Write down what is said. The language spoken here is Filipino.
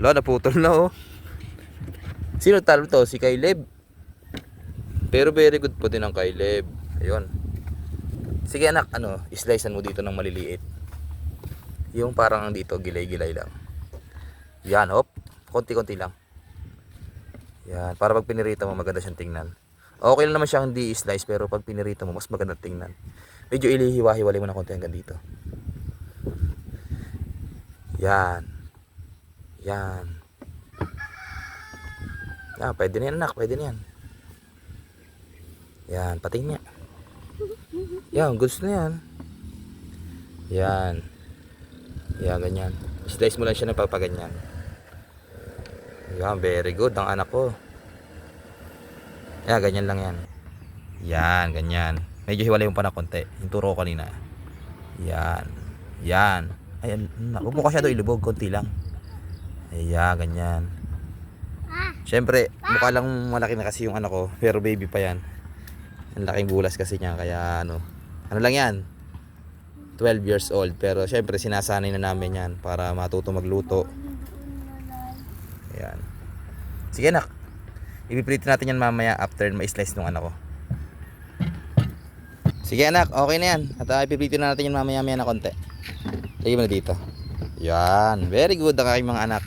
Wala, naputol na oh. Sino talo to? Si Kaileb. Pero very good po din ang Kaileb. Ayun. Sige anak, slicean mo dito ng maliliit. Yung parang dito, gilay-gilay lang. Yan, hop. Konti-konti lang. Yan, para pag pinirita mo, maganda siyang tingnan. Okay lang naman siya hindi i-slice, pero pag pinirita mo, mas maganda tingnan. Medyo ilihiwa-hiwalay mo na konti hanggang dito. Yan. Yan. Yan, pwede na yan anak, pwede na yan. Yan, pating niya. Yan, gusto na yan. Yan. Yan, ganyan. Slice mo lang siya ng pagpaganyan. Yan, very good ang anak ko. Yan, ganyan lang yan. Yan, ganyan. Medyo hiwalay yung pa na konti. Yung turo ko kanina. Yan. Yan. Ayan, huwag mo kasi ito ilubog, konti lang. Ayan, ganyan. Siyempre, mukha lang malaki na kasi yung anak ko, pero baby pa yan. Ang laking bulas kasi niya, kaya ano lang yan, 12 years old. Pero siyempre, sinasanay na namin yan para matuto magluto. Ayan. Sige anak, ipiprito natin yan mamaya after ma-slice nung anak ko. Sige anak, okay na yan. At ipiprito na natin yan mamaya na konti. Lagyan mo na dito. Yan, very good ang aking mga anak.